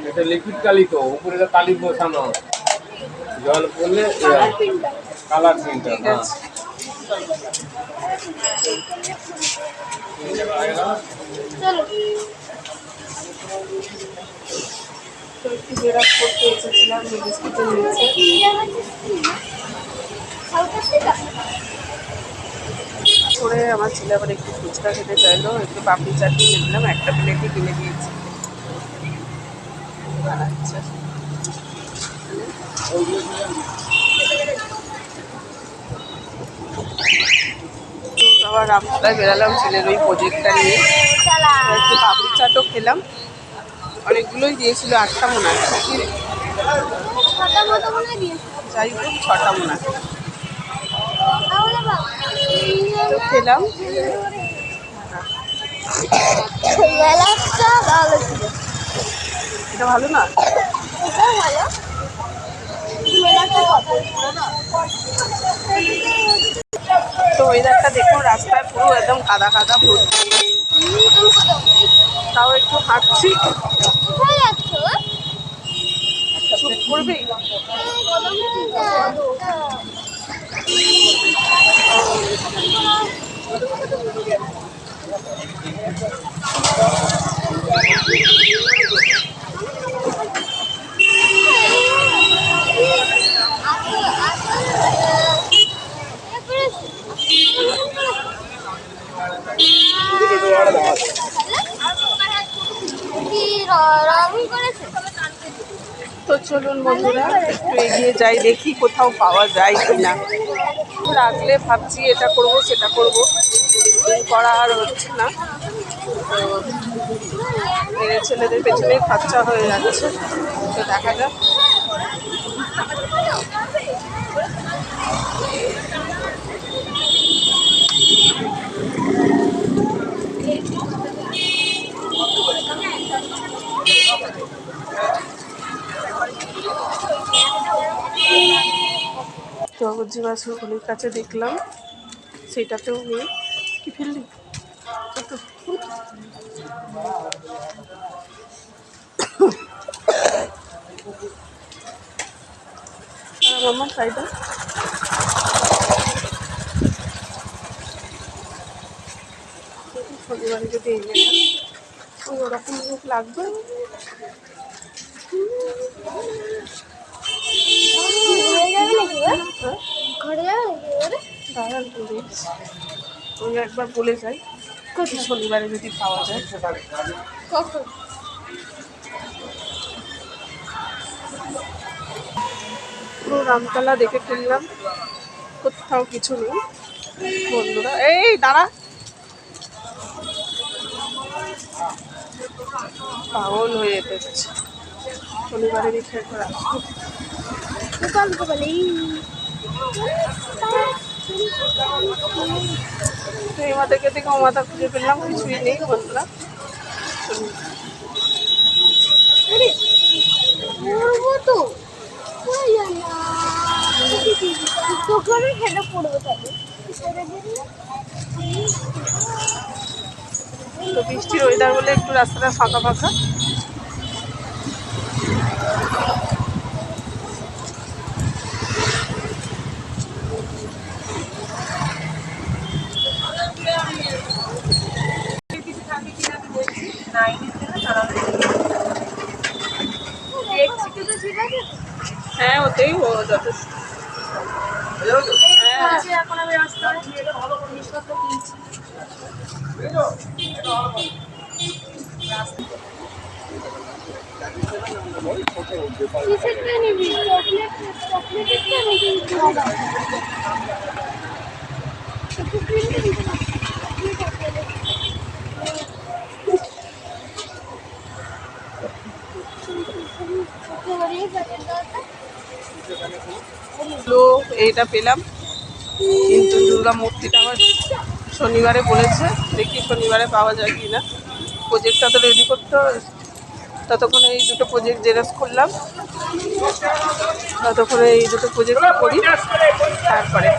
এটা লিকুইড কালি তো, উপরে কালি বসানো, জল পড়লে কালার প্রিন্টার। হ্যাঁ তো একটু জেরক্স করতে এসেছিলাম বিস্কুটের নিচে করে আমার ছেলে আবার একটু ফুচকা খেতে চাইলো, একটু পাপড়ি চাট কিনে দিলাম, একটা প্লেটই কিনে দিয়েছি। আচ্ছা আবার রামতলায় বেরালাম ছেলের ওই প্রজেক্টটা নিয়ে, একটু পাপড়ি চাটও খেলাম। অনেকগুলোই দিয়েছিল, 8টা মনে হয়, যাই হোক 6টা মনে হয় তো খেলাম। এটা ভালো না, তো ওয়েদারটা দেখুন, রাস্তায় পুরো একদম কাদা কাদা ভর্তি, তাও একটু হাঁটছি। চুপ করবি? তো চলুন বন্ধুরা একটু এগিয়ে যাই, দেখি কোথাও পাওয়া যায় কিনা। রাখলে ভাবছি এটা করব সেটা করব, করা আর হচ্ছে না। তো ছেলেদের পেছনেই খরচা হয়ে যাচ্ছে, তো দেখা যাক। জগৎজি বাসুর কাছে দেখলাম, সেটাতেও নেই। কি ফেললি? আমার সাইডে শনিবারে যদি এনে ওরকম লোক লাগবে। ওই একবার বলে যাই শনিবারে যদি পাওয়া যায়। পুরো রামতলা দেখে ফেললাম, কোথাও কিছু নেই বন্ধুরা। এই দাঁড়া, পাগল হয়ে যেতেছে শনিবারে দেখে করা। এই মাথা থেকে ও মাথা খুঁজে ফেললাম, কিছুই নেই বন্ধুরা। তো বৃষ্টির ওয়েদার বলে একটু রাস্তাটা ফাঁকা ফাঁকা। হ্যাঁ ওতেই ও যথেষ্ট। এখন আমি রাস্তায় ভালো করে জিনিসপত্র কিনছি। এইটা পেলাম, কিন্তু দুর্গা মূর্তিটা আবার শনিবারে বলেছে, দেখি শনিবারে পাওয়া যায় কি না। প্রজেক্টটা তো রেডি করতে হবে, ততক্ষণে এই দুটো প্রজেক্ট জেরক্স করলাম, ততক্ষণে এই দুটো প্রজেক্ট করি, তারপরে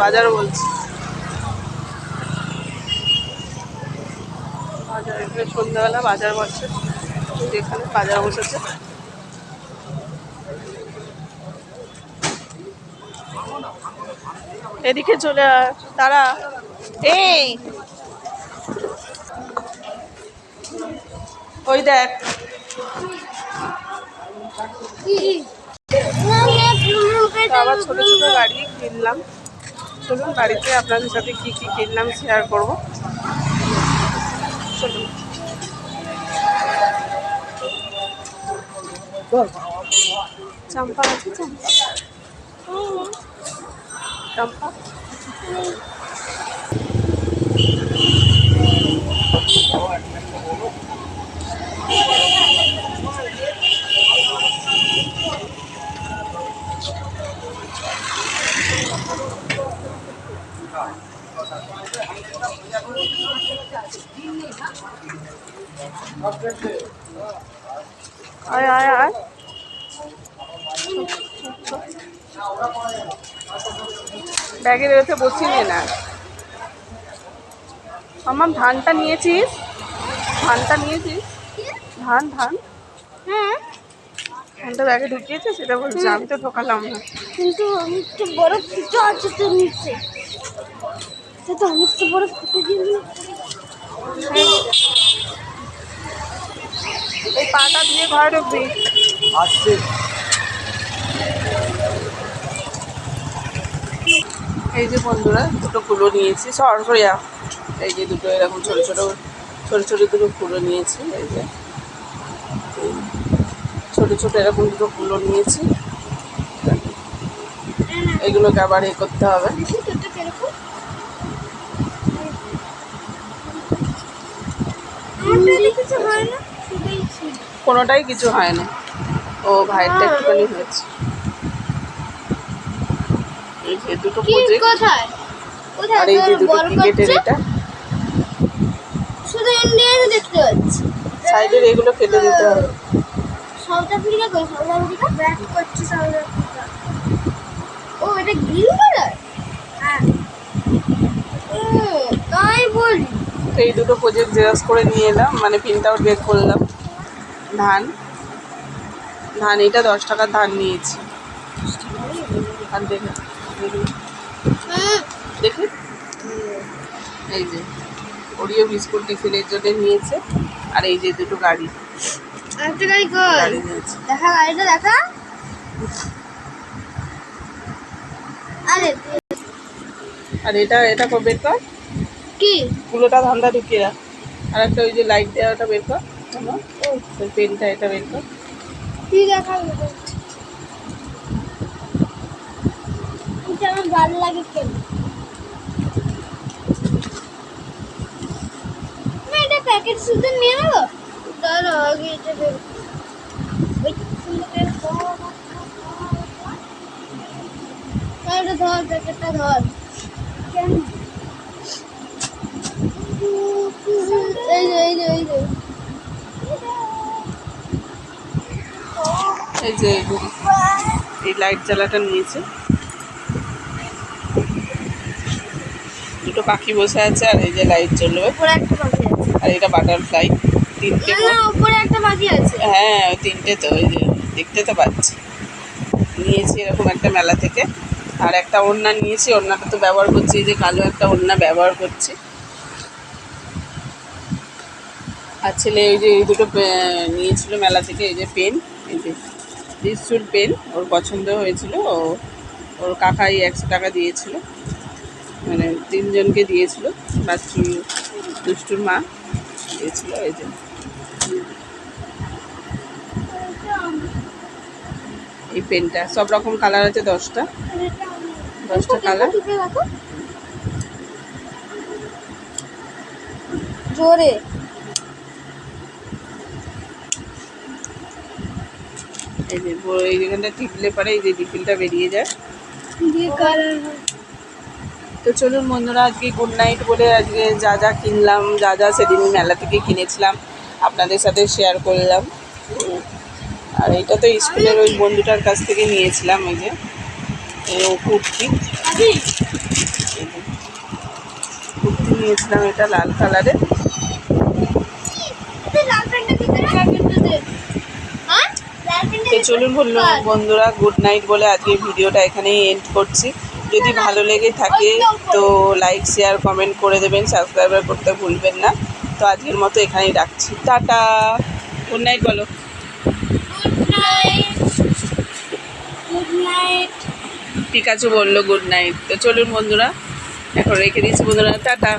বাজার বলছি। বাজার, এখানে সন্ধ্যাবেলা বাজার বসছে, এখানে বাজার বসেছে। এদিকে চলে আয় তারা। এই ওই দেখ, আবার ছোট ছোট গাড়ি কিনলাম। চলুন বাড়িতে আপনাদের সাথে কি কি কিনলাম শেয়ার করবো। চলুন। চাম্পা আছে, চাম্পা। আয় আয় আয়, ব্যাগের এতে বসিয়ে না। আমার ধানটা নিয়েছিস, ধানটা নিয়েছিস, ধান ধান হ্যাঁ ধানটা ব্যাগে ঢুকিয়েছে সেটা বলছি, আমি তো ঢোকালাম না। কিন্তু অনেকটা বড় ফুটো আছে তো নিচে, তো অনেকটা বড় ফুটো দিয়ে এই পাটা দিয়ে ঘরে ঢুকবি। আসছে এই যে বন্ধুরা দুটো কুলো নিয়েছি, সরিয়া এই যে দুটো এরকম ছোট ছোট ছোট ছোট দুটো কুলো নিয়েছি। এই যে ছোট ছোট এরকম দুটো কুলো নিয়েছি, এগুলোকে আবার এ করতে হবে। কোনোটাই কিছু হয় না, ও ভাইয়েরটা একটুখানি হয়েছে। এই যে দুটো প্রজেক্ট, কোথায় কোথায় আর এই যে দুটো ক্রিকেটের, এটা শুধু ইন্ডিয়াতে দেখতে পাচ্ছি। সাইডের এগুলো কেটে দিতে হবে। সাউথ আফ্রিকা কই? সাউথ আফ্রিকা ব্যাট করছে সাউথ আফ্রিকা। ও এটা গ্রিন কালার, হ্যাঁ তাই বলি। তো এই দুটো প্রজেক্ট জেরক্স করে নিয়ে এলাম, মানে প্রিন্ট আউট বের করলাম। ধান ধান এটা 10 টাকার ধান নিয়েছি। আর দেখে দেখি, এই যে ওরিও বিস্কুট টিফিনের জন্য নিয়েছে। আর এই যে দুটো গাড়ি, একটা গাড়ি কই? গাড়ি নিয়েছে। দেখা গাড়িটা দেখা। আরে আর এটা এটা বের কর, কি কুলোটা ধানটা ঢুকিয়ে রাখ। আর একটা ওই যে লাইট দেওয়াটা বের কর, ওই পেনটা এটা বের কর। কি দেখা? এটা আমার ভালো লাগে কেন? না এটা প্যাকেট শুধু নিয়ে নেবো, তাহলে আগে এটা বের ওই সুন্দর এটা ধর, প্যাকেটটা ধর। কেন এই যে এই যে এই যে এই যে এই লাইট জ্বালাটা নিয়েছে। দুটো পাখি বসে আছে, আর এই যে লাইট জ্বলবে। উপরে একটা পাখি আছে, আর এটা বাটারফ্লাই, তিনটে। না উপরে একটা পাখি আছে। হ্যাঁ ওই তিনটে, তো ওই যে দেখতে তো পাচ্ছি। নিয়েছি এরকম একটা মেলা থেকে। আর একটা ওড়না নিয়েছি, ওড়নাটা তো ব্যবহার করছি, এই যে কালো একটা ওড়না ব্যবহার করছি। আর ছেলে ওই যে এই দুটো নিয়েছিল মেলা থেকে, এই যে পেন, এই যে ডিসচুর পেন, ওর পছন্দ হয়েছিল। ওর কাকাই 100 টাকা দিয়েছিল, মানে 3 জনকে দিয়েছিল। বাচ্চু দুষ্টুর মা দিয়েছিল। এই যে এই পেনটা সব রকম কালার আছে, 10টা কালার। জোরে এই যে এইখানটা টিপলে পরে এই যে রিফিলটা বেরিয়ে যায়। তো চলুন বন্ধুরা, আজকে গুড নাইট বলে আজকে যা যা কিনলাম, যা যা সেদিন মেলা থেকে কিনেছিলাম আপনাদের সাথে শেয়ার করলাম। আর এটা তো স্কুলের ওই বন্ধুটার কাছ থেকে নিয়েছিলাম, এই যে কুর্তি কুর্তি নিয়েছিলাম, এটা লাল কালারের। চলুন বললো বন্ধুরা, গুড নাইট বলে আজকে ভিডিওটা এখানেই এন্ড করছি। যদি ভালো লেগে থাকে তো লাইক শেয়ার কমেন্ট করে দেবেন, সাবস্ক্রাইবার করতে ভুলবেন না। তো আজকের মতো এখানেই রাখছি, টাটা, গুড নাইট বলো। Good night. Good night. Pikachu বললো গুড নাইট। তো চলুন বন্ধুরা, এখন রেখে দিচ্ছি বন্ধুরা, টাটা।